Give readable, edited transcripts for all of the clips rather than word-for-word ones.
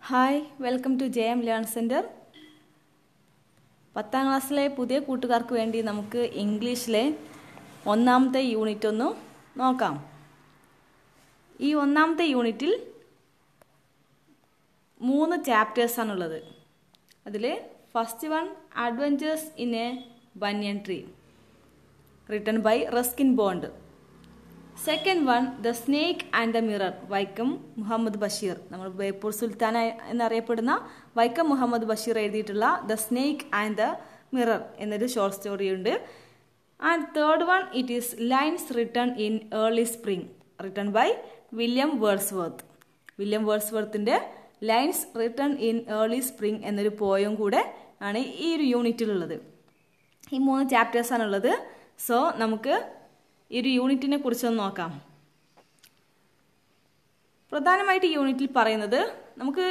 Hi welcome to JM learn centre. 10ാം ക്ലാസ്സിലെ പുതിയ കൂട്ടുകാർക്ക് വേണ്ടി നമുക്ക് ഇംഗ്ലീഷിലെ ഒന്നാമത്തെ യൂണിറ്റ് ഒന്ന് നോക്കാം. ഈ ഒന്നാമത്തെ യൂണിറ്റിൽ 3 ചാപ്റ്റേഴ്സാണുള്ളത്. അതിൽ first one adventures in a banyan tree written by Ruskin Bond. Second one the snake and the mirror Vaikom Muhammad Basheer. നമ്മൾ ബേപ്പൂർ സുൽത്താൻ എന്നറിയപ്പെടുന്ന വൈക്കം മുഹമ്മദ് ബഷീർ എഴുതിയിട്ടുള്ള the snake and the mirror എന്നൊരു ഷോർട്ട് സ്റ്റോറി ഉണ്ട്. And third one it is lines written in early spring written by William Wordsworth. William വേർഡ്സ്വർത്തിൻ്റെ lines written in early spring എന്നൊരു poem കൂടെ ആണ് ഈ ഒരു യൂണിറ്റിലുള്ളത്. ഈ 3 ചാപ്റ്റേഴ്സാണുള്ളത്. സോ നമുക്ക് ഈ ഒരു യൂണിറ്റിനെ കുറിച്ചൊന്ന് നോക്കാം. പ്രധാനമായിട്ട് ഈ യൂണിറ്റിൽ പറയുന്നത് നമുക്ക്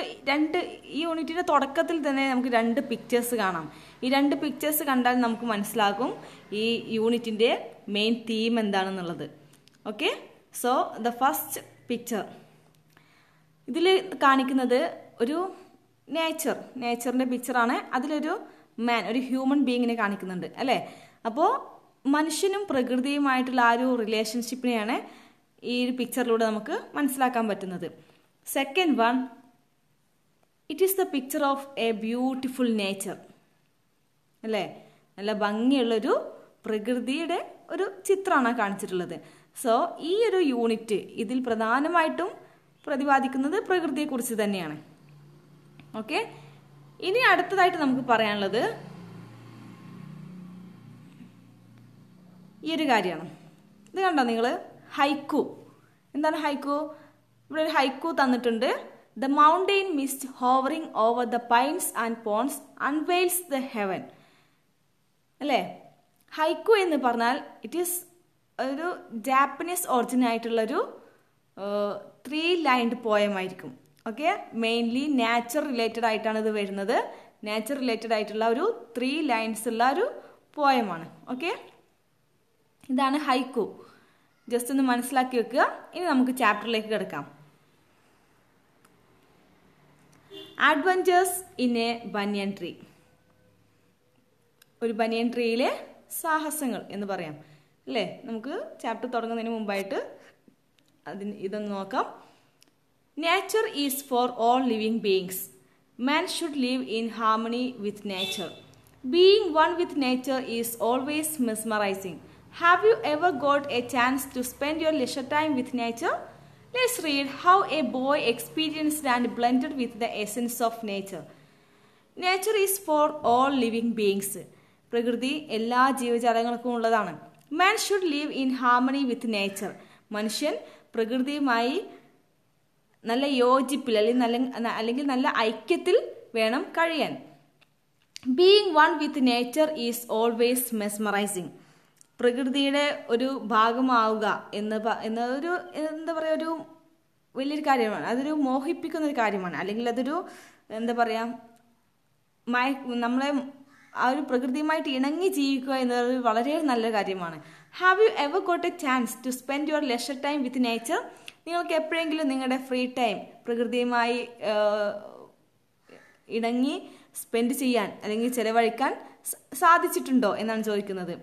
ഈ യൂണിറ്റിൻ്റെ തുടക്കത്തിൽ തന്നെ നമുക്ക് 2 പിക്ചേഴ്സ് കാണാം. ഈ 2 പിക്ചേഴ്സ് കണ്ടാൽ നമുക്ക് മനസ്സിലാകും ഈ യൂണിറ്റിൻ്റെ മെയിൻ തീം എന്താണെന്നുള്ളത്. Okay, so the first picture ഇതിൽ കാണിക്കുന്നത് ഒരു നേച്ചറിൻ്റെ പിക്ചറാണ്. അതിലൊരു ഒരു ഹ്യൂമൻ ബീയിങ്ങിനെ കാണിക്കുന്നുണ്ട് അല്ലേ. അപ്പോൾ മനുഷ്യനും പ്രകൃതിയുമായിട്ടുള്ള ആ ഒരു റിലേഷൻഷിപ്പിനെയാണ് ഈ ഒരു പിക്ചറിലൂടെ നമുക്ക് മനസ്സിലാക്കാൻ പറ്റുന്നത്. Second one it is the picture of A beautiful nature അല്ലേ. നല്ല ഭംഗിയുള്ളൊരു പ്രകൃതിയുടെ ഒരു ചിത്രമാണ് കാണിച്ചിട്ടുള്ളത്. സോ ഈ ഒരു യൂണിറ്റ് ഇതിൽ പ്രധാനമായിട്ടും പ്രതിപാദിക്കുന്നത് പ്രകൃതിയെക്കുറിച്ച് തന്നെയാണ്. ഓക്കെ, ഇനി അടുത്തതായിട്ട് നമുക്ക് പറയാനുള്ളത് ഈ ഒരു കാര്യമാണ്. ഇത് കണ്ടോ നിങ്ങൾ, ഹൈക്കു. എന്താണ് ഹൈക്കു? ഇവിടെ ഒരു ഹൈക്കു തന്നിട്ടുണ്ട്. The mountain mist hovering over the pines and ponds unveils the heaven അല്ലേ. ഹൈക്കു എന്ന് പറഞ്ഞാൽ ഇറ്റ് ഈസ് ഒരു ജാപ്പനീസ് ഒറിജിൻ ആയിട്ടുള്ളൊരു 3 ലൈൻഡ് പോയം ആയിരിക്കും. ഓക്കെ, മെയിൻലി നേച്ചർ റിലേറ്റഡ് ആയിട്ടാണ് ഇത് വരുന്നത്. നേച്ചർ റിലേറ്റഡ് ആയിട്ടുള്ള ഒരു 3 ലൈൻസ് ഉള്ള ഒരു പോയമാണ്. ഓക്കെ, ഇതാണ് ഹൈക്കു. ജസ്റ്റ് ഒന്ന് മനസ്സിലാക്കി വെക്കുക. ഇനി നമുക്ക് ചാപ്റ്ററിലേക്ക് കിടക്കാം. Adventures in a banyan tree. ഒരു ബനിയൻ ട്രീയിലെ സാഹസങ്ങൾ എന്ന് പറയാം അല്ലേ. നമുക്ക് ചാപ്റ്റർ തുടങ്ങുന്നതിന് മുമ്പായിട്ട് ഇതൊന്ന് നോക്കാം. Nature is for all living beings. Man should live in harmony with nature. Being one with nature is always mesmerizing. Have you ever got a chance to spend your leisure time with nature? Let's read how a boy experienced and blended with the essence of nature. Nature is for all living beings. പ്രകൃതി എല്ലാ ജീവജാലങ്ങൾക്കും ഉള്ളതാണ്. Man should live in harmony with nature. മനുഷ്യൻ പ്രകൃതിയുമായി നല്ല യോജിപ്പിൽ അല്ലെങ്കിൽ നല്ല ഐക്യത്തിൽ വേണം കഴിയാൻ. Being one with nature is always mesmerising. പ്രകൃതിയുടെ ഒരു ഭാഗമാവുക എന്നൊരു എന്താ പറയുക, ഒരു വലിയൊരു കാര്യമാണ്. അതൊരു മോഹിപ്പിക്കുന്ന ഒരു കാര്യമാണ്. അല്ലെങ്കിൽ അതൊരു എന്താ പറയുക, നമ്മളെ ആ ഒരു പ്രകൃതിയുമായിട്ട് ഇണങ്ങി ജീവിക്കുക എന്നത് വളരെ നല്ല കാര്യമാണ്. Have you ever got a chance to spend your leisure time with nature? നിങ്ങൾക്ക് എപ്പോഴെങ്കിലും നിങ്ങളുടെ ഫ്രീ ടൈം പ്രകൃതിയുമായി ഇണങ്ങി സ്പെൻഡ് ചെയ്യാൻ അല്ലെങ്കിൽ ചെലവഴിക്കാൻ സാധിച്ചിട്ടുണ്ടോ എന്നാണ് ചോദിക്കുന്നത്.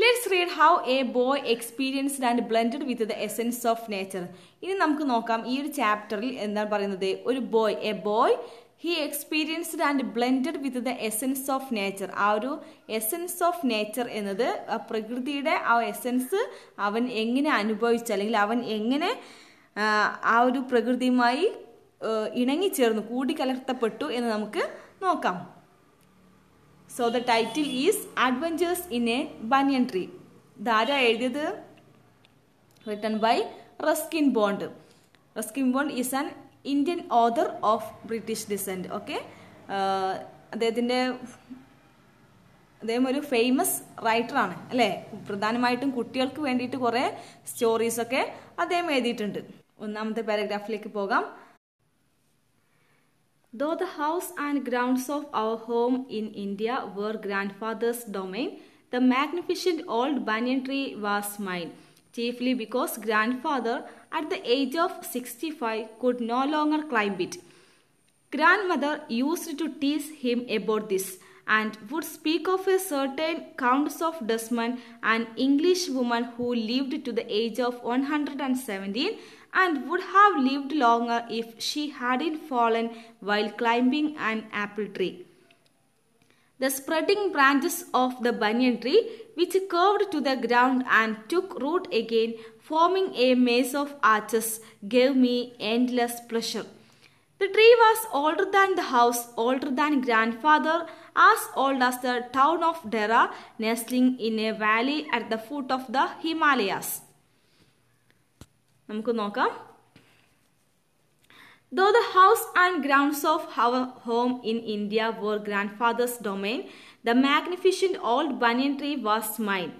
Let's read how A boy experienced and blended with the essence of nature. ഇനി നമുക്ക് നോക്കാം ഈ ഒരു ചാപ്റ്ററിൽ എന്താണ് പറയുന്നത്. ഒരു A boy he experienced and blended with the essence of nature. ആ ഒരു എസെൻസ് ഓഫ് നേച്ചർ എന്നത് ആ പ്രകൃതിയുടെ ആ എസെൻസ് അവൻ എങ്ങനെ അനുഭവിച്ചു, അല്ലെങ്കിൽ അവൻ എങ്ങനെ ആ ഒരു പ്രകൃതിയുമായി ഇണങ്ങിച്ചേർന്നു, കൂടിക്കലർത്തപ്പെട്ടു എന്ന് നമുക്ക് നോക്കാം. So the title is adventures in a banyan tree. ഇതാരാ എഴുതിയത്? Written by Ruskin Bond. Ruskin Bond is an Indian author of British descent. Okay, അദ്ദേഹം ഒരു ഫേമസ് റൈറ്ററാണ് അല്ലേ. പ്രധാനമായിട്ടും കുട്ടികൾക്ക് വേണ്ടിയിട്ട് കുറേ സ്റ്റോറീസൊക്കെ അദ്ദേഹം എഴുതിയിട്ടുണ്ട്. ഒന്നാമത്തെ പാരഗ്രാഫിലേക്ക് പോകാം. Though the house and grounds of our home in India were grandfather's domain, the magnificent old banyan tree was mine, chiefly because grandfather at the age of 65 could no longer climb it. Grandmother used to tease him about this and would speak of a certain Countess of Desmond, an English woman who lived to the age of 117 and would have lived longer if she hadn't fallen while climbing an apple tree. The spreading branches of the banyan tree, which curved to the ground and took root again, forming a maze of arches, gave me endless pleasure. The tree was older than the house, older than grandfather, as old as the town of Dera, nestling in a valley at the foot of the Himalayas. നമുക്ക് നോക്കാം. Though the house and grounds of our home in India were grandfather's domain, the magnificent old banyan tree was mine.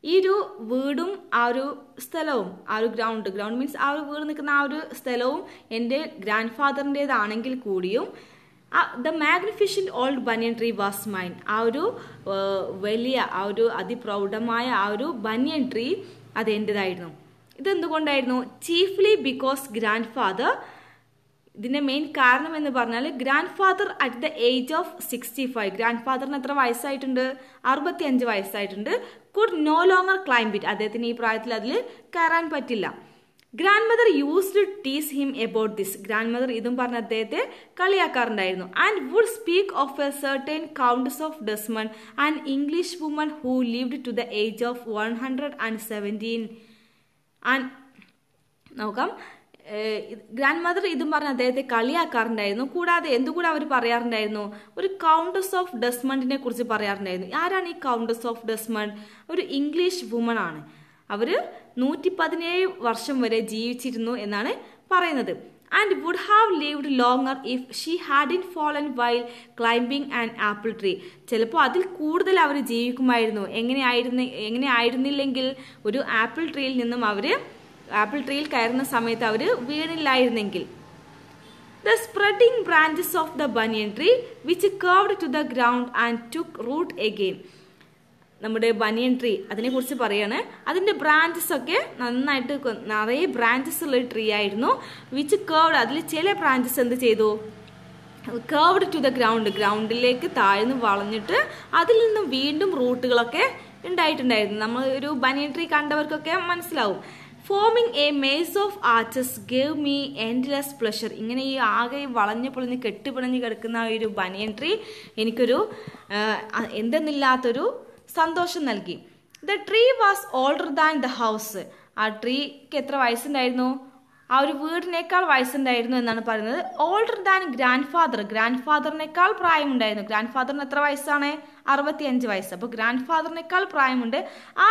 ഈ ഒരു വീടും ആ ഒരു സ്ഥലവും ആ ഒരു ഗ്രൗണ്ട് മീൻസ് ആ ഒരു വീട് നിൽക്കുന്ന ആ ഒരു സ്ഥലവും എൻ്റെ ഗ്രാൻഡ് ഫാദറിൻ്റെതാണെങ്കിൽ കൂടിയും the magnificent old banyan tree was mine. ആ ഒരു വലിയ ആ ഒരു അതിപ്രൗഢമായ ആ ഒരു ബനിയൻ ട്രീ അത് എൻ്റെതായിരുന്നു. ഇതെന്തുകൊണ്ടായിരുന്നു? ചീഫ്ലി ബിക്കോസ് ഗ്രാൻഡ് ഫാദർ, ഇതിന്റെ മെയിൻ കാരണം എന്ന് പറഞ്ഞാൽ grandfather at the age of 65, ഗ്രാൻഡ് ഫാദറിന് എത്ര വയസ്സായിട്ടുണ്ട്? 65 വയസ്സായിട്ടുണ്ട്. Could no longer climb it, അദ്ദേഹത്തിന് ഈ പ്രായത്തിൽ അതിൽ കയറാൻ പറ്റില്ല. Grandmother used to tease him about this, grandmother ഇതും പറഞ്ഞ് അദ്ദേഹത്തെ കളിയാക്കാറുണ്ടായിരുന്നു. And would speak of a certain countess of Desmond, an English woman who lived to the age of 117. And നോക്കാം, ഗ്രാൻഡ് മദർ ഇതും പറഞ്ഞ് അദ്ദേഹത്തെ കളിയാക്കാറുണ്ടായിരുന്നു. കൂടാതെ എന്തുകൂടെ അവർ പറയാറുണ്ടായിരുന്നു? ഒരു കൗണ്ടസ് ഓഫ് ഡെസ്മണ്ടിനെ കുറിച്ച് പറയാറുണ്ടായിരുന്നു. ആരാണ് ഈ കൗണ്ടസ് ഓഫ് ഡെസ്മണ്ട്? ഒരു ഇംഗ്ലീഷ് വുമൺ ആണ്. അവർ 117 വർഷം വരെ ജീവിച്ചിരുന്നു എന്നാണ് പറയുന്നത്. And would have lived longer if she hadn't fallen while climbing an apple tree. ചിലപ്പോൾ അതിൽ കൂടുതൽ അവർ ജീവിക്കുമായിരുന്നു. എങ്ങനെയായിരുന്നില്ലെങ്കിൽ ഒരു ആപ്പിൾ ട്രീയിൽ നിന്നും ആപ്പിൾ ട്രീയിൽ കയറുന്ന സമയത്ത് അവർ വീണില്ലായിരുന്നെങ്കിൽ. The spreading branches of the banyan tree which curved to the ground and took root again. നമ്മുടെ ബനിയൻ ട്രീ അതിനെ കുറിച്ച് പറയാണ്. അതിന്റെ ബ്രാഞ്ചസ് ഒക്കെ നന്നായിട്ട് നിറയെ ബ്രാഞ്ചസ് ഉള്ള ട്രീ ആയിരുന്നു. വിച്ച് കർവ്ഡ്, അതിൽ ചില ബ്രാഞ്ചസ് എന്ത് ചെയ്തു? കർവ്ഡ് ടു ദ ഗ്രൗണ്ട്, ഗ്രൗണ്ടിലേക്ക് താഴ്ന്ന് വളഞ്ഞിട്ട് അതിൽ നിന്നും വീണ്ടും റൂട്ടുകളൊക്കെ ഉണ്ടായിട്ടുണ്ടായിരുന്നു. നമ്മൾ ഒരു ബനിയൻ ട്രീ കണ്ടവർക്കൊക്കെ മനസ്സിലാവും. Forming a maze of arches gave me endless pleasure. ഇങ്ങനെ ഈ ആകെ വളഞ്ഞു പൊളിഞ്ഞ് കെട്ടിപ്പിണഞ്ഞ് കിടക്കുന്ന ഒരു ബനിയൻ ട്രീ എനിക്കൊരു എന്തെന്നില്ലാത്തൊരു സന്തോഷം നൽകി. The tree was older than the house. ആ ട്രീക്ക് എത്ര വയസ്സുണ്ടായിരുന്നു? ആ ഒരു വീടിനേക്കാൾ വയസ്സുണ്ടായിരുന്നു എന്നാണ് പറയുന്നത്. ഓൾഡർ ദാൻ ഗ്രാൻഡ് ഫാദർ, ഗ്രാൻഡ് ഫാദറിനേക്കാൾ പ്രായമുണ്ടായിരുന്നു. ഗ്രാൻഡ് ഫാദറിന് എത്ര വയസ്സാണ്? 65 വയസ്സ്. അപ്പോൾ ഗ്രാൻഡ് ഫാദറിനേക്കാൾ പ്രായമുണ്ട്.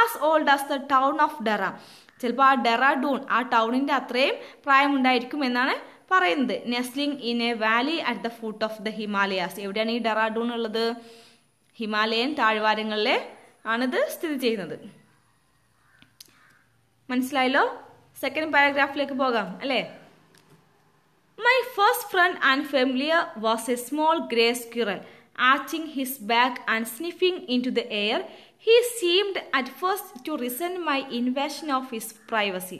As old as the town of Dehra. ചിലപ്പോൾ ആ ഡെറാഡൂൺ, ആ ടൗണിന്റെ അത്രയും പ്രായമുണ്ടായിരിക്കും എന്നാണ് പറയുന്നത്. Nestling in a valley at the foot of the Himalayas. എവിടെയാണ് ഈ ഡെറാഡൂൺ ഉള്ളത്? ഹിമാലയൻ താഴ്വാരങ്ങളിലെ ആണിത് സ്ഥിതി ചെയ്യുന്നത്. മനസ്സിലായല്ലോ? സെക്കൻഡ് പാരഗ്രാഫിലേക്ക് പോകാം അല്ലേ? My first friend and familiar was a small grey squirrel, arching his back and sniffing into the air. He seemed at first to resent my invasion of his privacy.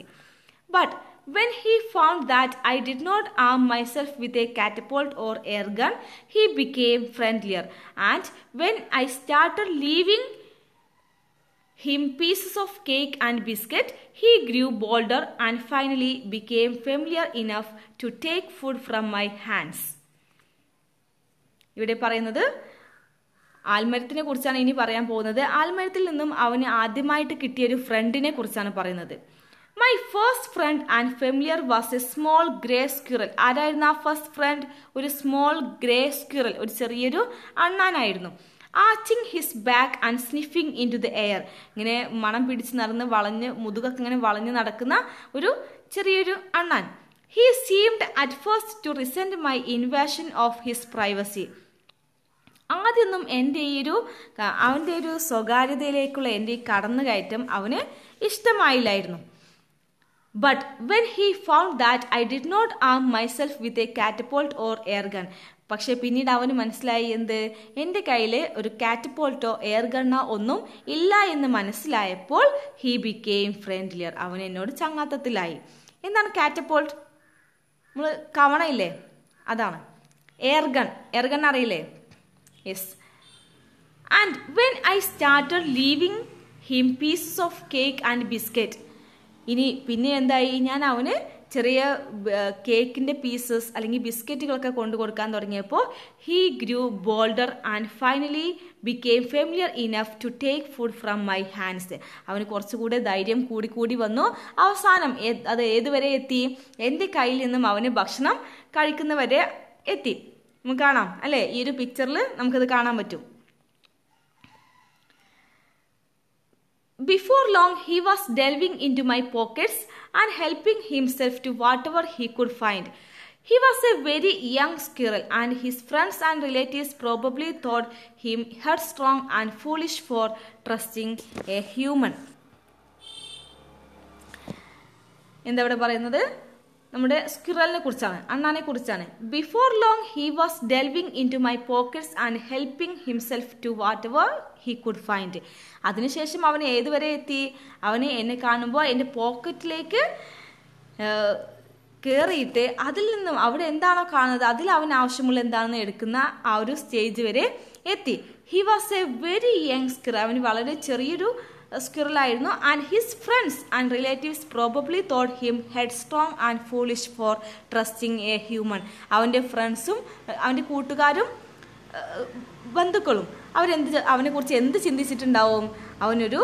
But when he found that I did not arm myself with a catapult or air gun, he became friendlier. And when I started leaving him pieces of cake and biscuit, he grew bolder and finally became familiar enough to take food from my hands. ഇവിടെ പറയുന്നത് ആൽമരത്തിനെ കുറിച്ചാണ് ഇനി പറയാൻ പോകുന്നത്. ആൽമരത്തിൽ നിന്നും അവന് ആദ്യമായിട്ട് കിട്ടിയ ഒരു ഫ്രണ്ടിനെ കുറിച്ചാണ് പറയുന്നത്. My first friend and familiar was a small grey squirrel. ആരായിരുന്നു ആ ഫസ്റ്റ് ഫ്രണ്ട്? ഒരു സ്മോൾ ഗ്രേ സ്ക്വിറൽ, ഒരു ചെറിയൊരു അണ്ണാനായിരുന്നു. Arching his back and sniffing in to the air. ഇങ്ങനെ മണം പിടിച്ച് നടന്ന് വളഞ്ഞ് മുതുകൊക്കെ ഇങ്ങനെ വളഞ്ഞ് നടക്കുന്ന ഒരു ചെറിയൊരു അണ്ണാൻ. He seemed at first to resent my invasion of his privacy. ആദ്യമൊന്നും അവൻ്റെ ഒരു സ്വകാര്യതയിലേക്കുള്ള എൻ്റെ ഈ കടന്നുകയറ്റം അവന് ഇഷ്ടമായില്ലായിരുന്നു. But when he found that I did not arm myself with a catapult or air gun. പക്ഷെ പിന്നീട് അവന് മനസ്സിലായി എന്ത്? എൻ്റെ കയ്യിൽ ഒരു കാറ്റപ്പോൾട്ടോ എയർ ഗണ്ണോ ഒന്നും ഇല്ല എന്ന് മനസ്സിലായപ്പോൾ ഹി ബിക്കെയിം ഫ്രണ്ട്ലിയർ. അവൻ എന്നോട് ചങ്ങാത്തത്തിലായി. എന്താണ് കാറ്റപ്പോൾട്ട്? നമ്മൾ കവണയില്ലേ, അതാണ്. എയർ ഗൺ അറിയില്ലേ? Yes. And when I started leaving him pieces of cake and biscuit. ഇനി പിന്നെ എന്തായി, ഞാൻ അവന് ചെറിയ കേക്കിൻ്റെ പീസസ് അല്ലെങ്കിൽ ബിസ്ക്കറ്റുകളൊക്കെ കൊണ്ടു കൊടുക്കാൻ തുടങ്ങിയപ്പോൾ he grew bolder and finally became familiar enough to take food from my hands. അവന് കുറച്ചുകൂടെ ധൈര്യം കൂടി വന്നു. അവസാനം അത് ഏതുവരെ എത്തി? എൻ്റെ കയ്യിൽ നിന്നും അവന് ഭക്ഷണം കഴിക്കുന്നവരെ എത്തി. നമുക്ക് കാണാം അല്ലേ? ഈ ഒരു പിക്ചറിൽ നമുക്കത് കാണാൻ പറ്റും. Before long, he was delving into my pockets and helping himself to whatever he could find. He was a very young squirrel, and his friends and relatives probably thought him headstrong and foolish for trusting a human. എന്താ ഇവിടെ പറയുന്നത്? നമ്മുടെ സ്ക്വിറലിനെ കുറിച്ചാണ്, അണ്ണാനെ കുറിച്ചാണ്. Before long he was delving into my pockets and helping himself to whatever he could find. അതിനുശേഷം അവൻ ഏതുവരെ എത്തി? അവന് എന്നെ കാണുമ്പോൾ എൻ്റെ പോക്കറ്റിലേക്ക് കയറിയിട്ട് അതിൽ നിന്നും അവിടെ എന്താണോ കാണുന്നത് അതിൽ അവന് ആവശ്യമുള്ള എന്താണെന്ന് എടുക്കുന്ന ആ ഒരു സ്റ്റേജ് വരെ എത്തി. He was a very young squirrel. അവന് വളരെ ചെറിയൊരു സ്ക്വിറലായിരുന്നു. And his friends and relatives probably thought him headstrong and foolish for trusting a human. അവൻ്റെ ഫ്രണ്ട്സും അവൻ്റെ കൂട്ടുകാരും ബന്ധുക്കളും അവനെക്കുറിച്ച് എന്ത് ചിന്തിച്ചിട്ടുണ്ടാവും? അവനൊരു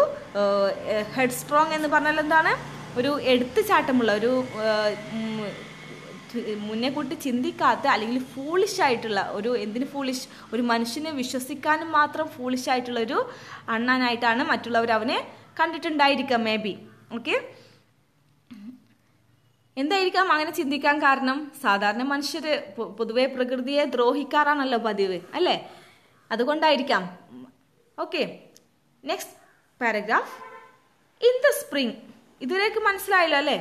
ഹെഡ് സ്ട്രോങ് എന്ന് പറഞ്ഞാൽ എന്താണ്? ഒരു എടുത്തുചാട്ടമുള്ള ഒരു മുന്നേ കൂട്ടി ചിന്തിക്കാത്ത അല്ലെങ്കിൽ ഫൂളിഷ് ആയിട്ടുള്ള ഒരു, എന്തിന് ഫൂളിഷ്, ഒരു മനുഷ്യനെ വിശ്വസിക്കാനും മാത്രം ഫൂളിഷ് ആയിട്ടുള്ള ഒരു അണ്ണാനായിട്ടാണ് മറ്റുള്ളവർ അവനെ കണ്ടിട്ടുണ്ടായിരിക്കാം മേ ബി. ഓക്കെ, എന്തായിരിക്കാം അങ്ങനെ ചിന്തിക്കാൻ കാരണം? സാധാരണ മനുഷ്യർ പൊതുവെ പ്രകൃതിയെ ദ്രോഹിക്കാറാണല്ലോ പതിവ് അല്ലേ? അതുകൊണ്ടായിരിക്കാം. Okay, next paragraph. In the spring, ഇതുവരേക്ക് മനസ്സിലായല്ലോ അല്ലേ?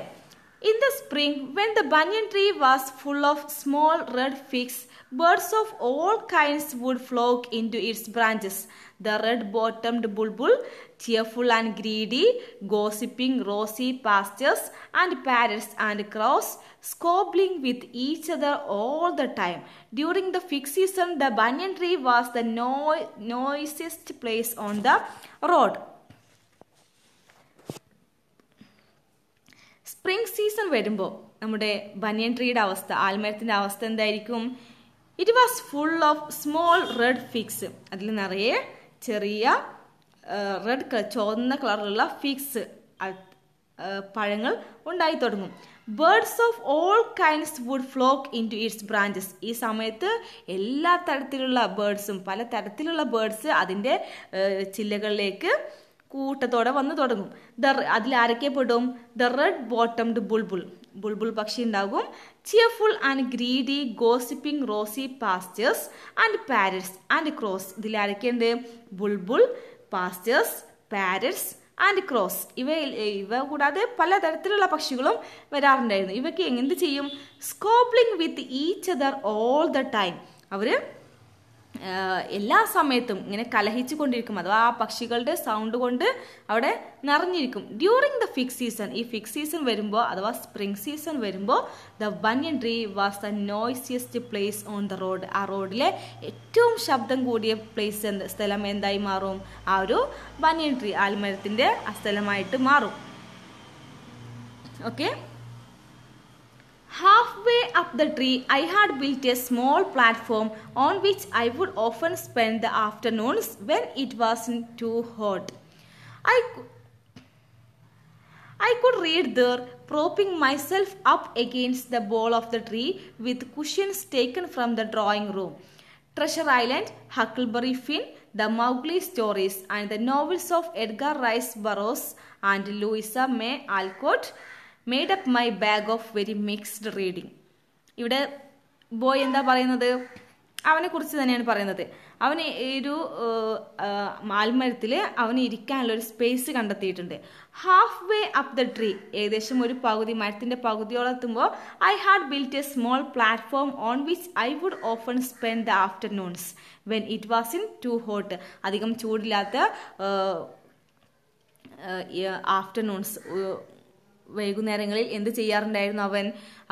In the spring, when the banyan tree was full of small red figs, birds of all kinds would flock into its branches. The red-bottomed bulbul, cheerful and greedy, gossiping rosy pastures, and parrots and crows, squabbling with each other all the time. During the fig season, the banyan tree was the noisiest place on the road. Spring season വരുമ്പോൾ നമ്മുടെ ബനിയൻ ട്രീയുടെ അവസ്ഥ, ആൽമരത്തിൻ്റെ അവസ്ഥ എന്തായിരിക്കും? It was full of small red figs. അതിൽ നിറയെ ചെറിയ red ചുവന്ന കളറിലുള്ള ഫിഗ്സ് പഴങ്ങൾ ഉണ്ടായി തുടങ്ങും. Birds of all kinds would flock into its branches. ഈ സമയത്ത് എല്ലാ തരത്തിലുള്ള ബേർഡ്സും, പല തരത്തിലുള്ള ബേർഡ്സ് അതിൻ്റെ ചില്ലകളിലേക്ക് കൂട്ടത്തോടെ വന്നു തുടങ്ങും. അതിൽ ആരൊക്കെ പെടും? ദ റെഡ് ബോട്ടംഡ് ബുൾബുൾ പക്ഷി ഉണ്ടാകും. Cheerful and greedy, gossiping rosy pastors and parrots and crows. ഇതിൽ ആരൊക്കെയുണ്ട്? Bulbul, pastors, parrots and crows. ഇവ കൂടാതെ പലതരത്തിലുള്ള പക്ഷികളും വരാറുണ്ടായിരുന്നു. ഇവയ്ക്ക് എന്ത് ചെയ്യും? Squabbling with each other all the time. അവർ എല്ലാ സമയത്തും ഇങ്ങനെ കലഹിച്ചു കൊണ്ടിരിക്കും. അഥവാ ആ പക്ഷികളുടെ സൗണ്ട് കൊണ്ട് അവിടെ നിറഞ്ഞിരിക്കും. ഡ്യൂറിങ് ദ ഫിഗ് സീസൺ, ഈ ഫിഗ് സീസൺ വരുമ്പോൾ അഥവാ സ്പ്രിംഗ് സീസൺ വരുമ്പോൾ the banyan tree was the noisiest place on the road. ആ റോഡിലെ ഏറ്റവും ശബ്ദം കൂടിയ സ്ഥലം എന്തായി മാറും? ആ ഒരു ബനിയൻ ട്രീ, ആൽമരത്തിൻ്റെ ആ സ്ഥലമായിട്ട് മാറും. Okay, halfway up the tree, I had built a small platform on which I would often spend the afternoons when it wasn't too hot. I could read there, propping myself up against the bole of the tree with cushions taken from the drawing room. Treasure Island, Huckleberry Finn, The Mowgli Stories, and the novels of Edgar Rice Burroughs and Louisa May Alcott made up my bag of very mixed reading. ഇവിടെ boy എന്താ പറയുന്നത്? അവനെ കുറിച്ച് തന്നെയാണ് പറയുന്നത്. അവന് ഒരു ആൽമരത്തിൽ അവന് ഇരിക്കാനുള്ള ഒരു സ്പേസ് കണ്ടെത്തിയിട്ടുണ്ട്. Half way up the tree, ഏകദേശം ഒരു പകുതി, മരത്തിൻ്റെ പകുതിയോളം എത്തുമ്പോൾ I had built a small platform on which I would often spend the afternoons when it was in too hot. അധികം ചൂടില്ലാത്ത ആഫ്റ്റർനൂൺസ്, വൈകുന്നേരങ്ങളിൽ എന്ത് ചെയ്യാറുണ്ടായിരുന്നു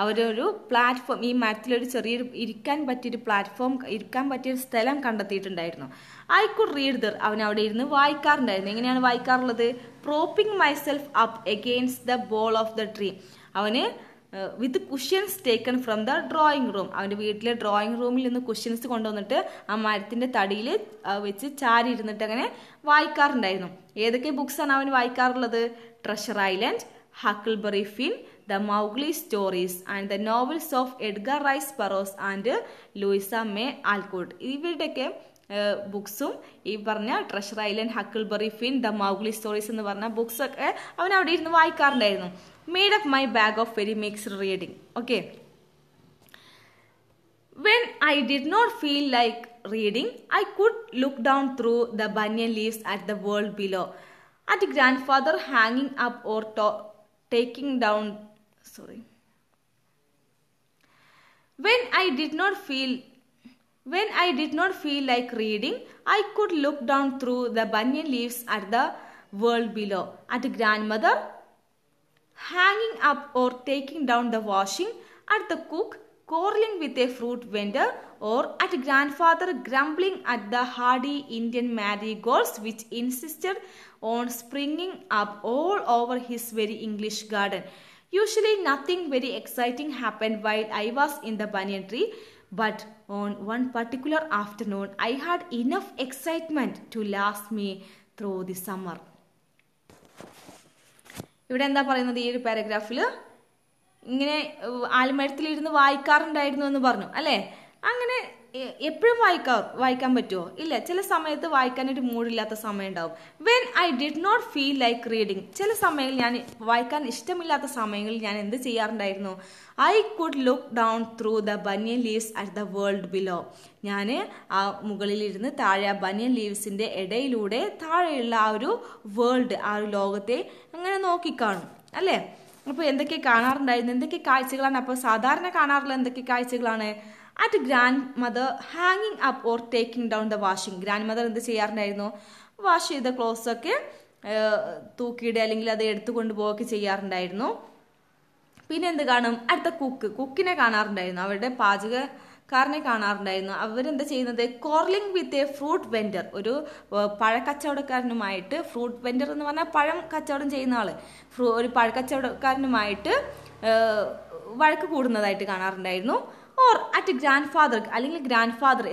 അവരൊരു പ്ലാറ്റ്ഫോം, ഈ മരത്തിലൊരു ചെറിയൊരു ഇരിക്കാൻ പറ്റിയൊരു പ്ലാറ്റ്ഫോം, ഇരിക്കാൻ പറ്റിയൊരു സ്ഥലം കണ്ടെത്തിയിട്ടുണ്ടായിരുന്നു. ഐ കുഡ് റീഡ് ദർ, അവൻ അവിടെ ഇരുന്ന് വായിക്കാറുണ്ടായിരുന്നു. എങ്ങനെയാണ് വായിക്കാറുള്ളത്? Propping myself up against the bole of the tree. അവന് with cushions taken from the drawing room, അവൻ്റെ വീട്ടിലെ ഡ്രോയിങ് റൂമിൽ നിന്ന് കുഷ്യൻസ് കൊണ്ടുവന്നിട്ട് ആ മരത്തിൻ്റെ തടിയിൽ വെച്ച് ചാരി ഇരുന്നിട്ട് അങ്ങനെ വായിക്കാറുണ്ടായിരുന്നു. ഏതൊക്കെ ബുക്സാണ് അവൻ വായിക്കാറുള്ളത്? Treasure Island, Huckleberry Finn, the Mowgli stories and the novels of Edgar Rice Burroughs and Louisa May Alcott. ഇവരുടെയൊക്കെ ബുക്സും ഈ പറഞ്ഞ Treasure Island, Huckleberry Finn, the Mowgli stories എന്ന് പറഞ്ഞ ബുക്സൊക്കെ അവൻ അവിടെ ഇരുന്ന് വായിക്കാറുണ്ടായിരുന്നു. Made up my bag of very mixed reading. Okay. When I did not feel like reading, I could look down through the banyan leaves at the world below, at grandfather hanging up or taking down. Sorry. When I did not feel like reading, I could look down through the banyan leaves at the world below, at grandmother hanging up or taking down the washing, at the cook quarreling with a fruit vendor, or at grandfather grumbling at the hardy Indian marigolds which insisted on springing up all over his very English garden. Usually nothing very exciting happened while I was in the banyan tree, but on one particular afternoon I had enough excitement to last me through the summer. ഇവിടെ എന്താ പറയുന്നത്? ഈ ഒരു പാരഗ്രാഫിൽ ഇങ്ങനെ ആൽമരത്തിലിരുന്ന് വായിക്കാറുണ്ടായിരുന്നു എന്ന് പറഞ്ഞു അല്ലേ? അങ്ങനെ എപ്പോഴും വായിക്കാൻ പറ്റുമോ? ഇല്ല. ചില സമയത്ത് വായിക്കാനൊരു മൂഡില്ലാത്ത സമയം ഉണ്ടാവും. When I did not feel like reading, ചില സമയങ്ങളിൽ ഞാൻ വായിക്കാൻ ഇഷ്ടമില്ലാത്ത സമയങ്ങളിൽ ഞാൻ എന്ത് ചെയ്യാറുണ്ടായിരുന്നു? I could look down through the banyan leaves at the world below. ഞാൻ ആ മുകളിലിരുന്ന് താഴെ ആ ബനിയൻ ലീവ്സിൻ്റെ ഇടയിലൂടെ താഴെയുള്ള ആ ഒരു വേൾഡ്, ആ ഒരു ലോകത്തെ അങ്ങനെ നോക്കിക്കാണും അല്ലേ? അപ്പോൾ എന്തൊക്കെ കാണാറുണ്ടായിരുന്നു? എന്തൊക്കെ കാഴ്ചകളാണ് അപ്പോൾ സാധാരണ കാണാറുള്ള എന്തൊക്കെ കാഴ്ചകളാണ്? അറ്റ് ഗ്രാൻഡ് മദർ ഹാങ്ങിങ് up or taking down the washing. Grand mother എന്ത് ചെയ്യാറുണ്ടായിരുന്നു? വാഷ് ചെയ്ത ക്ലോത്ത്സൊക്കെ തൂക്കിയിടുക അല്ലെങ്കിൽ അത് എടുത്തു കൊണ്ടുപോവുകയൊക്കെ ചെയ്യാറുണ്ടായിരുന്നു. പിന്നെ എന്ത് കാണും? അടുത്ത കുക്കിനെ കാണാറുണ്ടായിരുന്നു, അവരുടെ പാചകക്കാരനെ കാണാറുണ്ടായിരുന്നു. അവരെന്താ ചെയ്യുന്നത്? കോർലിംഗ് വിത്ത് എ ഫ്രൂട്ട് വെൻഡർ, ഒരു പഴക്കച്ചവടക്കാരനുമായിട്ട്, ഫ്രൂട്ട് വെൻഡർ എന്ന് പറഞ്ഞാൽ പഴം കച്ചവടം ചെയ്യുന്ന ആള്, ഒരു പഴക്കച്ചവടക്കാരനുമായിട്ട് വഴക്ക് കൂടുന്നതായിട്ട് കാണാറുണ്ടായിരുന്നു. ഓർ അറ്റ് ഗ്രാൻഡ് ഫാദർ അല്ലെങ്കിൽ ഗ്രാൻഡ് ഫാദർ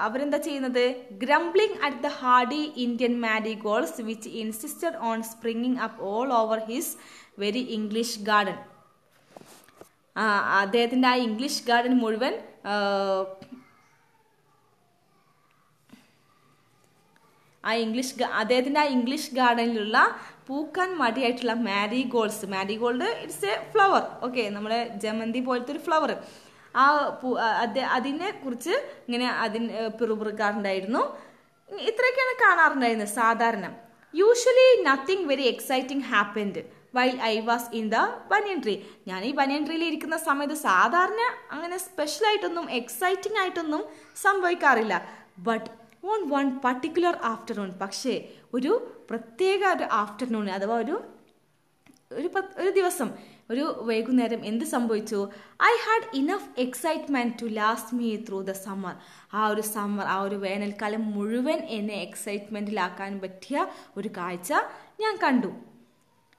അവരെന്താ ചെയ്യുന്നത്? Grumbling at the hardy Indian marigolds which insisted on springing up all over his very English garden. അദ്ദേഹത്തിൻ്റെ ആ ഇംഗ്ലീഷ് ഗാർഡൻ മുഴുവൻ അദ്ദേഹത്തിൻ്റെ ആ ഇംഗ്ലീഷ് ഗാർഡനിലുള്ള പൂക്കാൻ മടിയായിട്ടുള്ള marigold it's a flower. Okay, നമ്മുടെ ജമന്തി പോലത്തെ ഒരു ഫ്ലവർ. ആ അതിനെ കുറിച്ച് ഇങ്ങനെ പിറുപിറുക്കാറുണ്ടായിരുന്നു. ഇത്രയൊക്കെയാണ് കാണാറുണ്ടായിരുന്നത് സാധാരണ. Usually nothing very exciting happened while I was in the banyan tree. ഞാൻ ഈ ബനിയൻ ട്രീയിൽ ഇരിക്കുന്ന സമയത്ത് സാധാരണ അങ്ങനെ സ്പെഷ്യലായിട്ടൊന്നും എക്സൈറ്റിംഗ് ആയിട്ടൊന്നും സംഭവിക്കാറില്ല. But on one particular afternoon, പക്ഷേ ഒരു പ്രത്യേക ഒരു ആഫ്റ്റർനൂൺ അഥവാ ഒരു ദിവസം, ഒരു വൈകുന്നേരം എന്ത് സംഭവിച്ചു? I had enough excitement to last me through the summer. ആ ഒരു വേനൽക്കാലം മുഴുവൻ എന്നെ എക്സൈറ്റ്മെന്റിലാക്കാൻ പറ്റിയ ഒരു കാഴ്ച ഞാൻ കണ്ടു.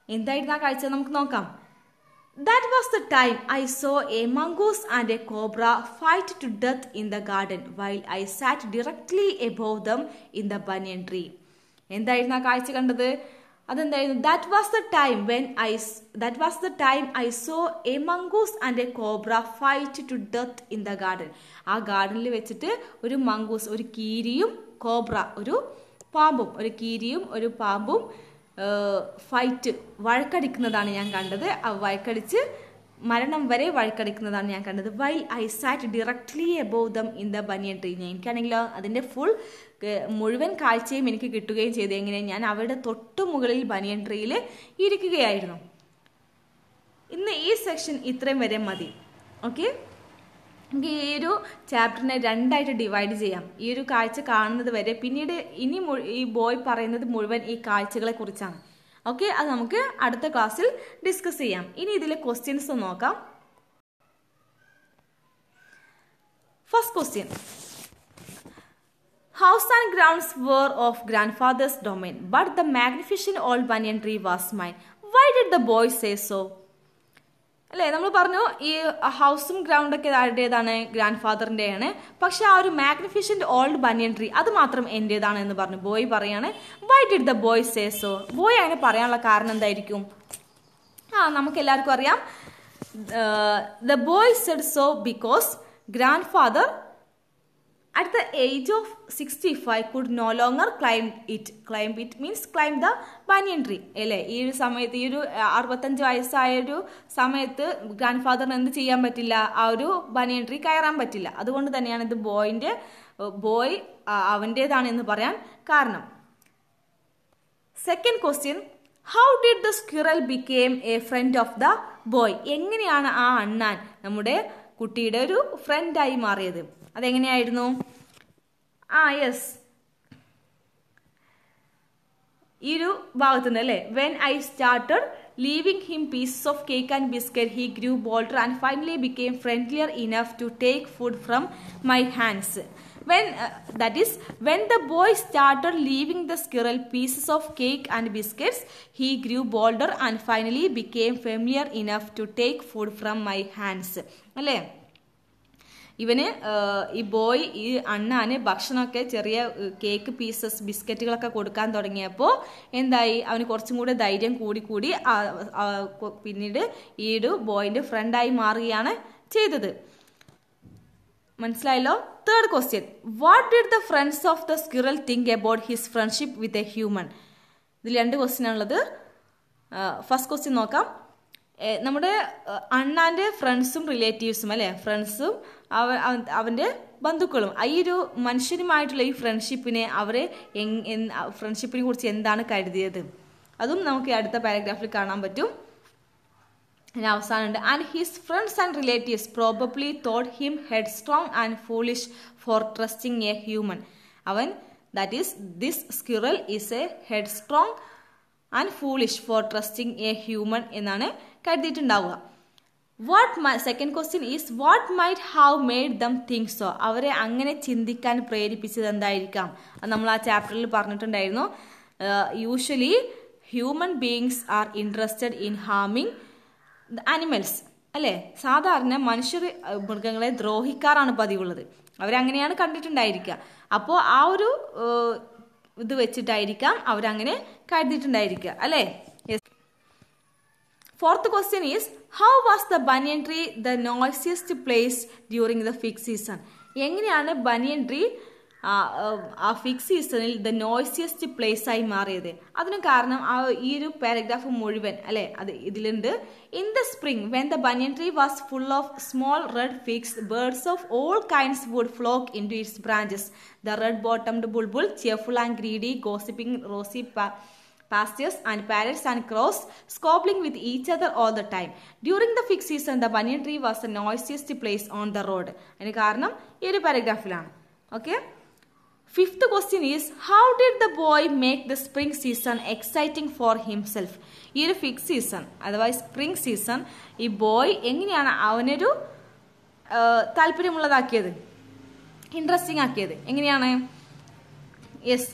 എന്തായിരുന്നു ആ കാഴ്ച? നമുക്ക് നോക്കാം. That was the time I saw a mongoose and a cobra fight to death in the garden while I sat directly above them in the banyan tree. എന്തായിരുന്നു ആ കാഴ്ച കണ്ടത്? അതെന്തായിരുന്നു? That was the time I saw a mongoose and a cobra fight to death in the garden. ആ ഗാർഡനിൽ വെച്ചിട്ട് ഒരു mongoose, ഒരു കീരിയും cobra, ഒരു പാമ്പും ഫൈറ്റ്, വഴക്കടിക്കുന്നതാണ് ഞാൻ കണ്ടത്. വഴക്കടിച്ച് മരണം വരെ വഴക്കടിക്കുന്നതാണ് ഞാൻ കണ്ടത്. While I sat directly above them in the banyan tree. എനിക്കാണെങ്കിലോ അതിൻ്റെ മുഴുവൻ കാഴ്ചയും എനിക്ക് കിട്ടുകയും ചെയ്തു. എങ്ങനെ? ഞാൻ അവരുടെ തൊട്ടു മുകളിൽ ബനിയൻ ട്രീയിൽ ഇരിക്കുകയായിരുന്നു. ഇന്ന് ഈ സെക്ഷൻ ഇത്രയും വരെ മതി. ഓക്കെ, നമുക്ക് ഈ ഒരു ചാപ്റ്ററിനെ രണ്ടായിട്ട് ഡിവൈഡ് ചെയ്യാം. ഈ ഒരു കാഴ്ച കാണുന്നത് വരെ. പിന്നീട് ഈ ബോയ് പറയുന്നത് മുഴുവൻ ഈ കാഴ്ചകളെ കുറിച്ചാണ്. ഓക്കെ, അത് നമുക്ക് അടുത്ത ക്ലാസ്സിൽ ഡിസ്കസ് ചെയ്യാം. ഇനി ഇതിലെ ക്വസ്റ്റ്യൻസ് നോക്കാം. First question, house and grounds were of grandfather's domain, but the magnificent old banyan tree was mine. Why did the boy say so? അല്ലേ, നമ്മൾ പറഞ്ഞു ഈ ഹൗസും ഗ്രൗണ്ടൊക്കെ ആരുടേതാണ്? ഗ്രാൻഡ് ഫാദറിൻ്റെയാണ്. പക്ഷെ ആ ഒരു മാഗ്നിഫിഷ്യന്റ് ഓൾഡ് ബനിയൻ ട്രീ അത് മാത്രം എൻ്റേതാണ് എന്ന് പറഞ്ഞു ബോയ് പറയാണ്. Why did the boy say so? Boy അങ്ങനെ പറയാനുള്ള കാരണം എന്തായിരിക്കും? നമുക്ക് എല്ലാവർക്കും അറിയാം. The boy said so because grandfather at the age of 65 could no longer climb it. Climb it means climb the banyan tree. അല്ലേ, ഈ ഒരു സമയത്ത്, ഈ ഒരു 65 വയസ്സായ ഒരു സമയത്ത് ഗ്രാൻഡ് ഫാദറിന് എന്ത് ചെയ്യാൻ പറ്റില്ല? ആ ഒരു ബനിയൻ ട്രീ കയറാൻ പറ്റില്ല. അതുകൊണ്ട് തന്നെയാണ് ഇത് ബോയ് അവൻ്റേതാണ് എന്ന് പറയാൻ കാരണം. Second question, how did the squirrel became a friend of the boy? എങ്ങനെയാണ് ആ അണ്ണാൻ നമ്മുടെ കുട്ടിയുടെ ഒരു ഫ്രണ്ടായി മാറിയത്? അതെങ്ങനെയായിരുന്നു? യെസ്, ഈ ഒരു ഭാഗത്തുനിന്ന് അല്ലേ, when I started leaving him pieces of cake and biscuit, he grew bolder and finally became friendlier enough to take food from my hands. When the boy started leaving the squirrel pieces of cake and biscuits, he grew bolder and finally became familiar enough to take food from my hands. അല്ലേ, ഇവന് ഈ boy ഈ അണ്ണാന് ഭക്ഷണമൊക്കെ ചെറിയ cake pieces ബിസ്ക്കറ്റുകളൊക്കെ കൊടുക്കാൻ തുടങ്ങിയപ്പോൾ എന്തായി? അവന് കുറച്ചും കൂടെ ധൈര്യം കൂടി പിന്നീട് ഈ ഒരു ബോയിന്റെ ഫ്രണ്ടായി മാറുകയാണ് ചെയ്തത്. മനസ്സിലായല്ലോ? Third question, what did the friends of the squirrel think about his friendship with a human? ഇതിൽ 2 ക്വസ്റ്റ്യൻ ആണുള്ളത്. ഫസ്റ്റ് ക്വസ്റ്റ്യൻ നോക്കാം. നമ്മുടെ അണ്ണാന്റെ ഫ്രണ്ട്സും റിലേറ്റീവ്സും അല്ലെ, ഫ്രണ്ട്സും അവന്റെ ബന്ധുക്കളും ഈ ഒരു മനുഷ്യനുമായിട്ടുള്ള ഈ ഫ്രണ്ട്ഷിപ്പിനെ ഫ്രണ്ട്ഷിപ്പിനെ കുറിച്ച് എന്താണ് കരുതിയത്? അതും നമുക്ക് അടുത്ത പാരഗ്രാഫിൽ കാണാൻ പറ്റും. അവസാനമുണ്ട്, and his friends and relatives probably thought him headstrong and foolish for trusting a human. അവൻ, that is this squirrel is a headstrong and foolish for trusting a human എന്നാണ് കരുതിയിട്ടുണ്ടാവുക. Second question is what might have made them think so? അവരെ അങ്ങനെ ചിന്തിക്കാൻ പ്രേരിപ്പിച്ചത് എന്തായിരിക്കാം? അത് നമ്മൾ ആ ചാപ്റ്ററിൽ പറഞ്ഞിട്ടുണ്ടായിരുന്നു. Usually human beings are interested in harming animals. അല്ലേ, സാധാരണ മനുഷ്യർ മൃഗങ്ങളെ ദ്രോഹിക്കാറാണ് പതിവുള്ളത്. അവരങ്ങനെയാണ് കണ്ടിട്ടുണ്ടായിരിക്കുക. അപ്പോൾ ആ ഒരു ഇത് വെച്ചിട്ടായിരിക്കാം അവരങ്ങനെ കരുതിയിട്ടുണ്ടായിരിക്കുക. അല്ലേ? Fourth question is, how was the banyan tree the noisiest place during the fig season? എങ്ങനെയാണ് ബനിയൻ ട്രീ ആ ഫിഗ് സീസണിൽ ദ നോയ്സിയസ്റ്റ് പ്ലേസ് ആയി മാറിയത്? അതിന് കാരണം ഈ ഒരു പാരഗ്രാഫ് മുഴുവൻ അല്ലെ അത് ഇതിലുണ്ട്. In the spring when the banyan tree was full of small red figs, birds of all kinds would flock into its branches. The red bottomed bulbul, cheerful and greedy, gossiping rosy pastures, and parrots and crows squabbling with each other all the time. During the fig season, the banyan tree was the noisiest place on the road. അതിന് കാരണം ഈ ഒരു പാരഗ്രാഫിലാണ്. Okay. Fifth question is, how did the boy make the spring season exciting for himself? ഈ ഒരു fig season അഥവാ spring season ഈ boy എങ്ങനെയാണ് അവനൊരു താല്പര്യമുള്ളതാക്കിയത്, ഇൻട്രസ്റ്റിംഗ് ആക്കിയത്? എങ്ങനെയാണ്? യെസ്,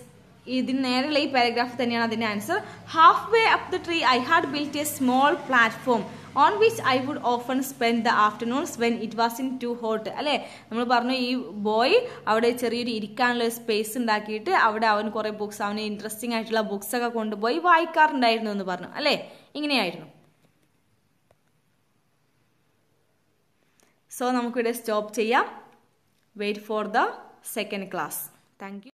ഇതിന് നേരെയുള്ള ഈ പാരഗ്രാഫ് തന്നെയാണ് അതിന്റെ answer. Half way up the tree I had built a small platform on which I would often spend the afternoons when it was in too hot. അല്ലെ, നമ്മൾ പറഞ്ഞു ഈ ബോയ് അവിടെ ചെറിയൊരു ഇരിക്കാനുള്ള സ്പേസ് ഉണ്ടാക്കിയിട്ട് അവിടെ അവൻ കുറെ ബുക്സ്, അവന് ഇൻട്രസ്റ്റിംഗ് ആയിട്ടുള്ള ബുക്സ് ഒക്കെ കൊണ്ടുപോയി വായിക്കാറുണ്ടായിരുന്നു എന്ന് പറഞ്ഞു. അല്ലെ, ഇങ്ങനെയായിരുന്നു. സോ നമുക്കിവിടെ സ്റ്റോപ്പ് ചെയ്യാം. Wait for the second class. Thank U.